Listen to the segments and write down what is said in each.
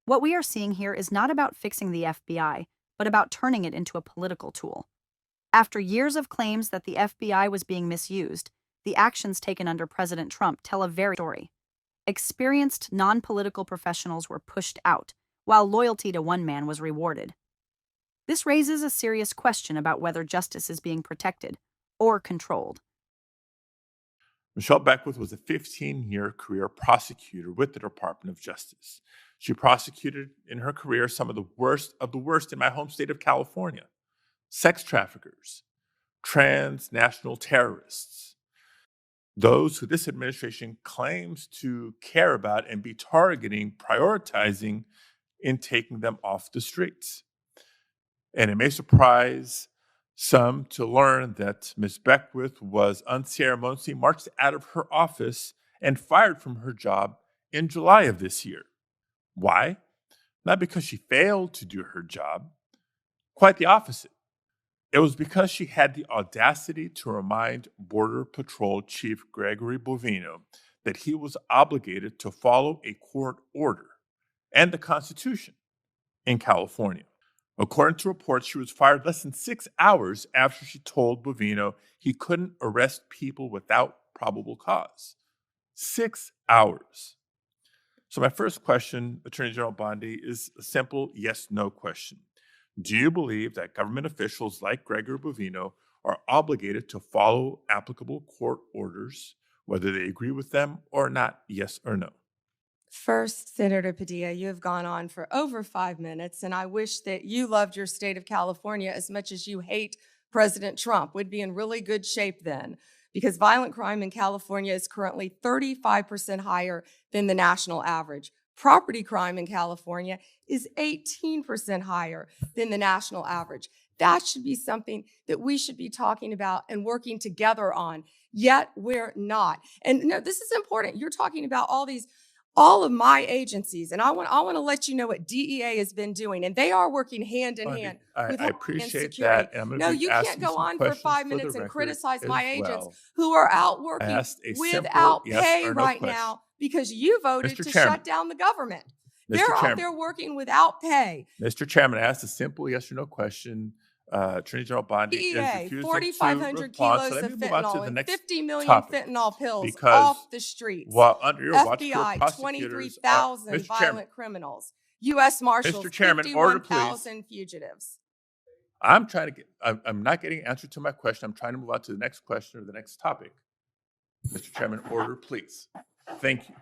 What we are seeing here is not about fixing the FBI, but about turning it into a political tool. After years of claims that the FBI was being misused, the actions taken under President Trump tell a very story. Experienced non political professionals were pushed out, while loyalty to one man was rewarded. This raises a serious question about whether justice is being protected or controlled. Michelle Beckwith was a 15-year career prosecutor with the Department of Justice. She prosecuted in her career some of the worst in my home state of California: sex traffickers, transnational terrorists, those who this administration claims to care about and be targeting, prioritizing in taking them off the streets. And it may surprise some to learn that Ms. Beckwith was unceremoniously marched out of her office and fired from her job in July of this year. Why? Not because she failed to do her job, quite the opposite. It was because she had the audacity to remind Border Patrol Chief Gregory Bouvino that he was obligated to follow a court order and the Constitution in California. According to reports, she was fired less than 6 hours after she told Bouvino he couldn't arrest people without probable cause. 6 hours. So my first question, Attorney General Bondi, is a simple yes/no question. Do you believe that government officials like Gregory Bouvino are obligated to follow applicable court orders, whether they agree with them or not? Yes or no? First, Senator Padilla, you have gone on for over 5 minutes, and I wish that you loved your state of California as much as you hate President Trump. We'd be in really good shape then, because violent crime in California is currently 35% higher than the national average. Property crime in California is 18% higher than the national average. That should be something that we should be talking about and working together on, yet we're not. And no, this is important. You're talking about all of my agencies, and I want to let you know what DEA has been doing, and they are working hand in hand with I Homeland appreciate Security. that, and I'm going No, to be you can't asking go some on for questions 5 minutes the and record criticize as my agents well. who are out I working asked a simple without yes pay or no right question. now because you voted Mr. to Chairman, shut down the government. Mr. They're out Chairman, there working without pay. Mr. Chairman, I asked a simple yes or no question. Attorney General Bondi is DEA, refusing to 4,500 respond. So kilos let of me move on to fentanyl the and next 50 million topic. fentanyl pills Because off the streets. while under your watch, career FBI, prosecutors are 23,000 Mr. Chairman, violent criminals. U.S. Marshals, Mr. Chairman, order please. 51,000 fugitives. I'm not getting an answer to my question. I'm trying to move on to the next question or the next topic. Mr. Chairman, order please. Thank you.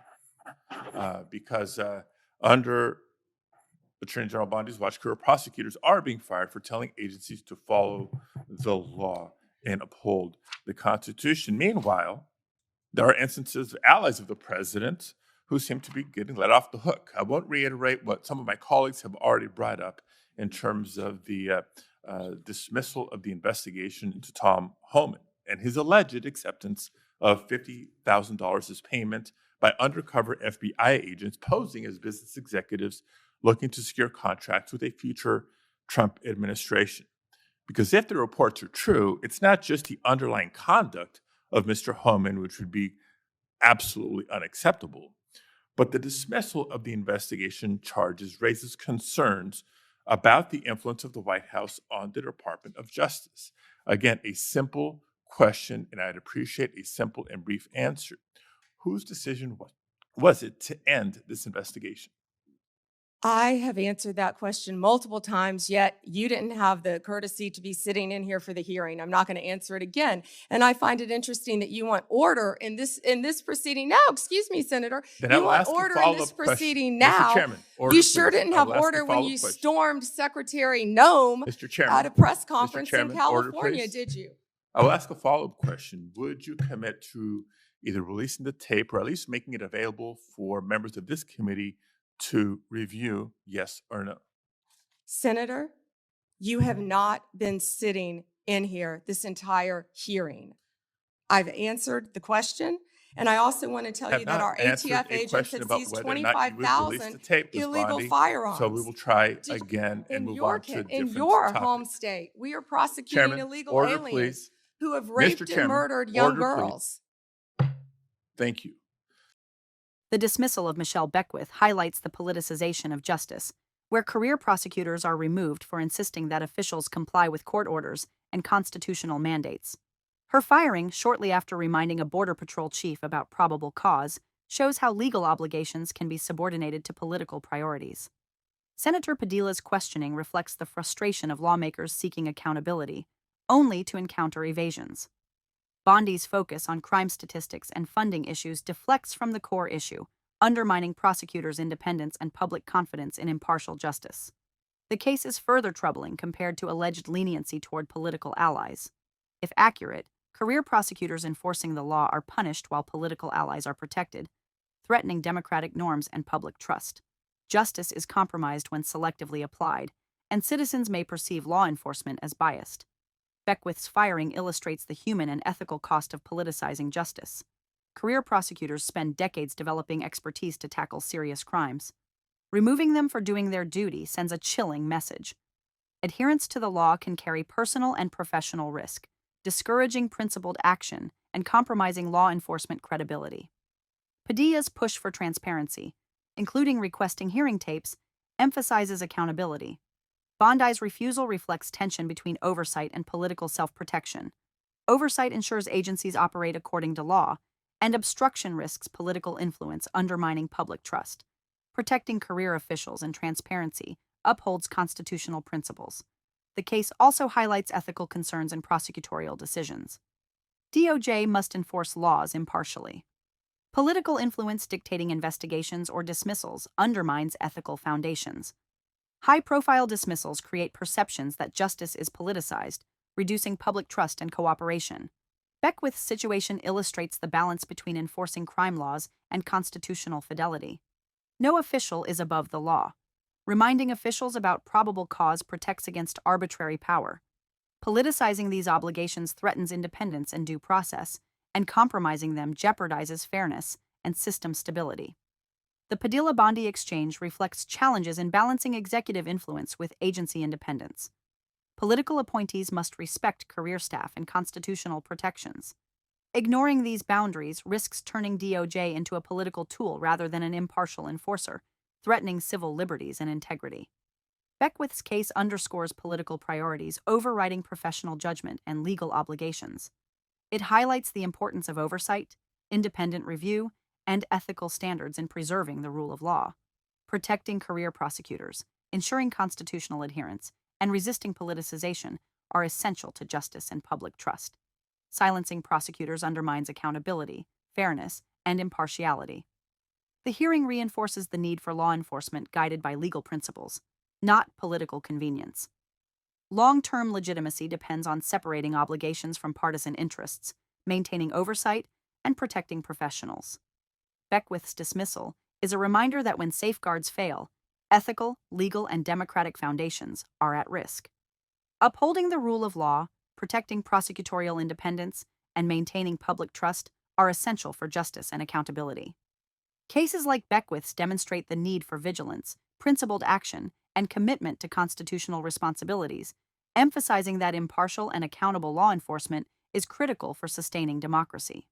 Because under Attorney General Bondi's watch, career prosecutors are being fired for telling agencies to follow the law and uphold the Constitution. Meanwhile, there are instances of allies of the president who seem to be getting let off the hook. I won't reiterate what some of my colleagues have already brought up in terms of the dismissal of the investigation into Tom Holman and his alleged acceptance of $50,000 as payment by undercover FBI agents posing as business executives looking to secure contracts with a future Trump administration. Because if the reports are true, it's not just the underlying conduct of Mr. Holman, which would be absolutely unacceptable, but the dismissal of the investigation charges raises concerns about the influence of the White House on the Department of Justice. Again, a simple question, and I'd appreciate a simple and brief answer. Whose decision was it to end this investigation? I have answered that question multiple times, yet you didn't have the courtesy to be sitting in here for the hearing. I'm not going to answer it again. And I find it interesting that you want order in this proceeding now. Excuse me, Senator. Then You I will want ask a order in this follow-up question. proceeding Mr. now. Chairman, order, You sure please. didn't I have will ask a order when follow-up you question. stormed Secretary Nome Mr. Chairman, at a press Mr. conference in Chairman, order, California, please. did you? I will ask a follow-up question. Would you commit to either releasing the tape or at least making it available for members of this committee to review, yes or no? Senator, you have not been sitting in here this entire hearing. I've answered the question, and I also want to tell you that our ATF agents have seized 25,000 illegal firearms. So we will try again and move on to different in your topic. home state, we are prosecuting Chairman, illegal order, aliens please. who have Mr. raped and Chairman, murdered young order, please. girls. Thank you. The dismissal of Michelle Beckwith highlights the politicization of justice, where career prosecutors are removed for insisting that officials comply with court orders and constitutional mandates. Her firing, shortly after reminding a Border Patrol chief about probable cause, shows how legal obligations can be subordinated to political priorities. Senator Padilla's questioning reflects the frustration of lawmakers seeking accountability, only to encounter evasions. Bondi's focus on crime statistics and funding issues deflects from the core issue, undermining prosecutors' independence and public confidence in impartial justice. The case is further troubling compared to alleged leniency toward political allies. If accurate, career prosecutors enforcing the law are punished while political allies are protected, threatening democratic norms and public trust. Justice is compromised when selectively applied, and citizens may perceive law enforcement as biased. Beckwith's firing illustrates the human and ethical cost of politicizing justice. Career prosecutors spend decades developing expertise to tackle serious crimes. Removing them for doing their duty sends a chilling message. Adherence to the law can carry personal and professional risk, discouraging principled action and compromising law enforcement credibility. Padilla's push for transparency, including requesting hearing tapes, emphasizes accountability. Bondi's refusal reflects tension between oversight and political self-protection. Oversight ensures agencies operate according to law, and obstruction risks political influence, undermining public trust. Protecting career officials and transparency upholds constitutional principles. The case also highlights ethical concerns in prosecutorial decisions. DOJ must enforce laws impartially. Political influence dictating investigations or dismissals undermines ethical foundations. High-profile dismissals create perceptions that justice is politicized, reducing public trust and cooperation. Beckwith's situation illustrates the balance between enforcing crime laws and constitutional fidelity. No official is above the law. Reminding officials about probable cause protects against arbitrary power. Politicizing these obligations threatens independence and due process, and compromising them jeopardizes fairness and system stability. The Padilla-Bondi exchange reflects challenges in balancing executive influence with agency independence. Political appointees must respect career staff and constitutional protections. Ignoring these boundaries risks turning DOJ into a political tool rather than an impartial enforcer, threatening civil liberties and integrity. Beckwith's case underscores political priorities overriding professional judgment and legal obligations. It highlights the importance of oversight, independent review, and ethical standards in preserving the rule of law. Protecting career prosecutors, ensuring constitutional adherence, and resisting politicization are essential to justice and public trust. Silencing prosecutors undermines accountability, fairness, and impartiality. The hearing reinforces the need for law enforcement guided by legal principles, not political convenience. Long-term legitimacy depends on separating obligations from partisan interests, maintaining oversight, and protecting professionals. Beckwith's dismissal is a reminder that when safeguards fail, ethical, legal, and democratic foundations are at risk. Upholding the rule of law, protecting prosecutorial independence, and maintaining public trust are essential for justice and accountability. Cases like Beckwith's demonstrate the need for vigilance, principled action, and commitment to constitutional responsibilities, emphasizing that impartial and accountable law enforcement is critical for sustaining democracy.